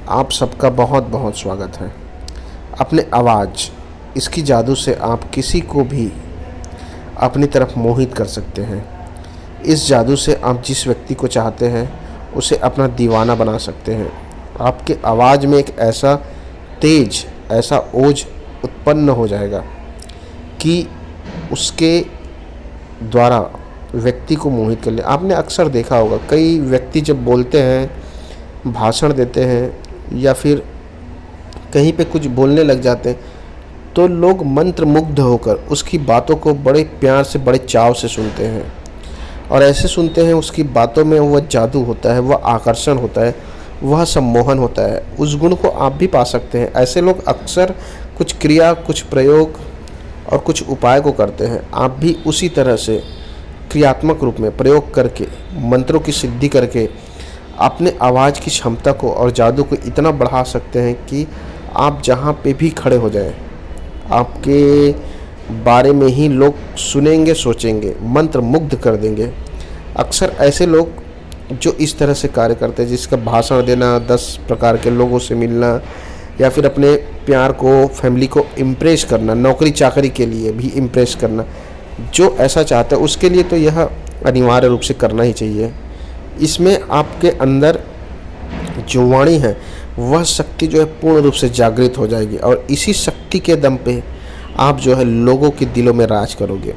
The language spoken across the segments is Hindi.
आप सबका बहुत बहुत स्वागत है। अपने आवाज़, इसकी जादू से आप किसी को भी अपनी तरफ मोहित कर सकते हैं। इस जादू से आप जिस व्यक्ति को चाहते हैं उसे अपना दीवाना बना सकते हैं। आपके आवाज़ में एक ऐसा तेज, ऐसा ओज उत्पन्न हो जाएगा कि उसके द्वारा व्यक्ति को मोहित कर ले। आपने अक्सर देखा होगा, कई व्यक्ति जब बोलते हैं, भाषण देते हैं या फिर कहीं पे कुछ बोलने लग जाते हैं तो लोग मंत्रमुग्ध होकर उसकी बातों को बड़े प्यार से, बड़े चाव से सुनते हैं। और ऐसे सुनते हैं, उसकी बातों में वह जादू होता है, वह आकर्षण होता है, वह सम्मोहन होता है। उस गुण को आप भी पा सकते हैं। ऐसे लोग अक्सर कुछ क्रिया, कुछ प्रयोग और कुछ उपाय को करते हैं। आप भी उसी तरह से क्रियात्मक रूप में प्रयोग करके, मंत्रों की सिद्धि करके अपने आवाज़ की क्षमता को और जादू को इतना बढ़ा सकते हैं कि आप जहाँ पे भी खड़े हो जाएं, आपके बारे में ही लोग सुनेंगे, सोचेंगे, मंत्र मुग्ध कर देंगे। अक्सर ऐसे लोग जो इस तरह से कार्य करते हैं, जिसका भाषण देना, 10 प्रकार के लोगों से मिलना या फिर अपने प्यार को, फैमिली को इम्प्रेस करना, नौकरी चाकरी के लिए भी इम्प्रेस करना, जो ऐसा चाहता है उसके लिए तो यह अनिवार्य रूप से करना ही चाहिए। इसमें आपके अंदर जो वाणी है वह शक्ति जो है पूर्ण रूप से जागृत हो जाएगी और इसी शक्ति के दम पे आप जो है लोगों के दिलों में राज करोगे।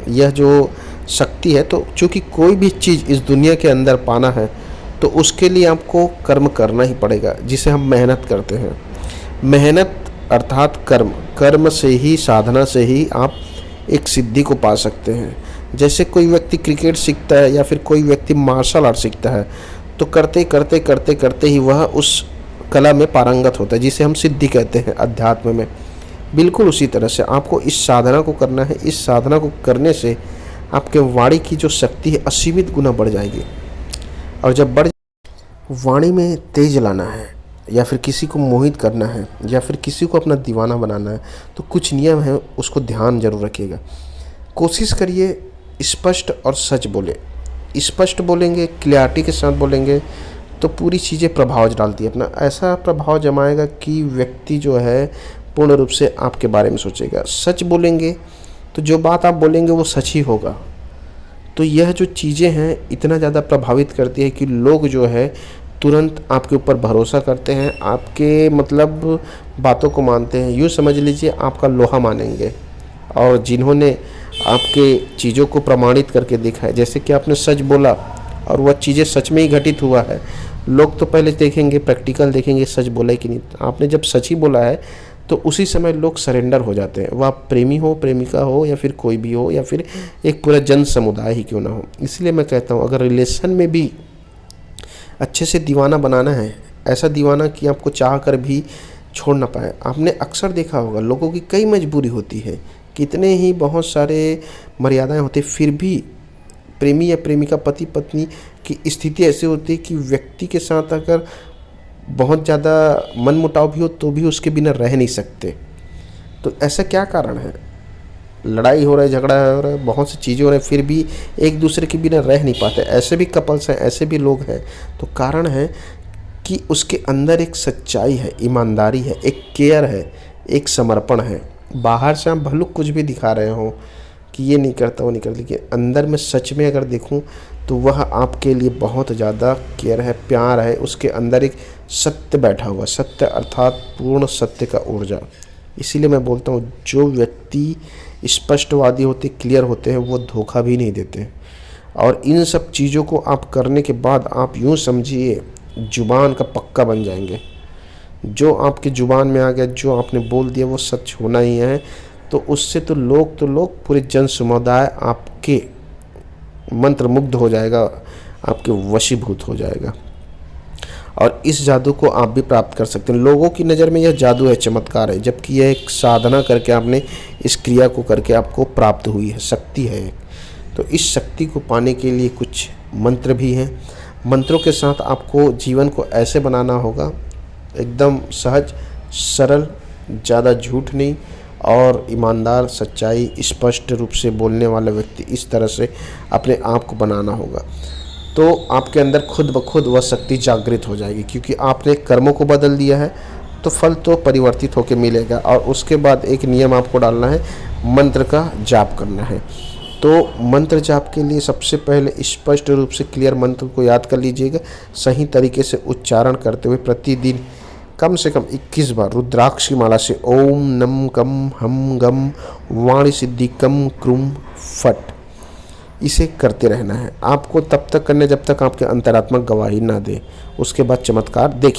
यह जो शक्ति है, तो चूँकि कोई भी चीज़ इस दुनिया के अंदर पाना है तो उसके लिए आपको कर्म करना ही पड़ेगा, जिसे हम मेहनत करते हैं। मेहनत अर्थात कर्म, कर्म से ही, साधना से ही आप एक सिद्धि को पा सकते हैं। जैसे कोई व्यक्ति क्रिकेट सीखता है या फिर कोई व्यक्ति मार्शल आर्ट सीखता है तो करते करते करते करते ही वह उस कला में पारंगत होता है, जिसे हम सिद्धि कहते हैं अध्यात्म में। बिल्कुल उसी तरह से आपको इस साधना को करना है। इस साधना को करने से आपके वाणी की जो शक्ति है असीमित गुना बढ़ जाएगी। और जब वाणी में तेज लाना है या फिर किसी को मोहित करना है या फिर किसी को अपना दीवाना बनाना है तो कुछ नियम है, उसको ध्यान जरूर रखिएगा। कोशिश करिए स्पष्ट और सच बोले। स्पष्ट बोलेंगे, क्लियरिटी के साथ बोलेंगे तो पूरी चीज़ें प्रभाव डालती है, अपना ऐसा प्रभाव जमाएगा कि व्यक्ति जो है पूर्ण रूप से आपके बारे में सोचेगा। सच बोलेंगे तो जो बात आप बोलेंगे वो सच ही होगा। तो यह जो चीज़ें हैं इतना ज़्यादा प्रभावित करती है कि लोग जो है तुरंत आपके ऊपर भरोसा करते हैं, आपके मतलब बातों को मानते हैं। यूँ समझ लीजिए आपका लोहा मानेंगे। और जिन्होंने आपके चीज़ों को प्रमाणित करके देखा है, जैसे कि आपने सच बोला और वह चीज़ें सच में ही घटित हुआ है, लोग तो पहले देखेंगे, प्रैक्टिकल देखेंगे, सच बोला है कि नहीं। आपने जब सच ही बोला है तो उसी समय लोग सरेंडर हो जाते हैं। वह प्रेमी हो, प्रेमिका हो या फिर कोई भी हो या फिर एक पूरा जन समुदाय ही क्यों ना हो। इसलिए मैं कहता हूँ, अगर रिलेशन में भी अच्छे से दीवाना बनाना है, ऐसा दीवाना कि आपको चाह कर भी छोड़ ना पाए। आपने अक्सर देखा होगा, लोगों की कई मजबूरी होती है, कितने ही बहुत सारे मर्यादाएं होती, फिर भी प्रेमी या प्रेमिका, पति पत्नी की स्थिति ऐसी होती है कि व्यक्ति के साथ अगर बहुत ज़्यादा मनमुटाव भी हो तो भी उसके बिना रह नहीं सकते। तो ऐसा क्या कारण है? लड़ाई हो रहा है, झगड़ा हो रहा है, बहुत सी चीज़ें हो रही हैं, फिर भी एक दूसरे के बिना रह नहीं पाते। ऐसे भी कपल्स हैं, ऐसे भी लोग हैं। तो कारण है कि उसके अंदर एक सच्चाई है, ईमानदारी है, एक केयर है, एक समर्पण है। बाहर से आप भले कुछ भी दिखा रहे हो कि ये नहीं करता, वो नहीं करता, लेकिन अंदर में सच में अगर देखूं तो वह आपके लिए बहुत ज़्यादा केयर है, प्यार है। उसके अंदर एक सत्य बैठा हुआ, सत्य अर्थात पूर्ण सत्य का ऊर्जा। इसीलिए मैं बोलता हूँ, जो व्यक्ति स्पष्टवादी होते, क्लियर होते हैं, वो धोखा भी नहीं देते। और इन सब चीज़ों को आप करने के बाद आप यूँ समझिए जुबान का पक्का बन जाएंगे। जो आपकी जुबान में आ गया, जो आपने बोल दिया वो सच होना ही है। तो उससे तो लोग पूरे जन समुदाय आपके मंत्रमुग्ध हो जाएगा, आपके वशीभूत हो जाएगा। और इस जादू को आप भी प्राप्त कर सकते हैं। लोगों की नज़र में यह जादू है, चमत्कार है, जबकि यह एक साधना करके आपने इस क्रिया को करके आपको प्राप्त हुई है, शक्ति है। तो इस शक्ति को पाने के लिए कुछ मंत्र भी हैं। मंत्रों के साथ आपको जीवन को ऐसे बनाना होगा, एकदम सहज, सरल, ज़्यादा झूठ नहीं, और ईमानदार, सच्चाई, स्पष्ट रूप से बोलने वाला व्यक्ति, इस तरह से अपने आप को बनाना होगा। तो आपके अंदर खुद ब खुद वह शक्ति जागृत हो जाएगी, क्योंकि आपने कर्मों को बदल दिया है तो फल तो परिवर्तित होकर मिलेगा। और उसके बाद एक नियम आपको डालना है, मंत्र का जाप करना है। तो मंत्र जाप के लिए सबसे पहले स्पष्ट रूप से क्लियर मंत्र को याद कर लीजिएगा, सही तरीके से उच्चारण करते हुए प्रतिदिन कम से कम 21 बार रुद्राक्ष की माला से ओम नम कम हम गम वाणी सिद्धि कम क्रूम फट इसे करते रहना है। आपको तब तक करना जब तक आपके अंतरात्मा गवाही ना दे, उसके बाद चमत्कार देखिए।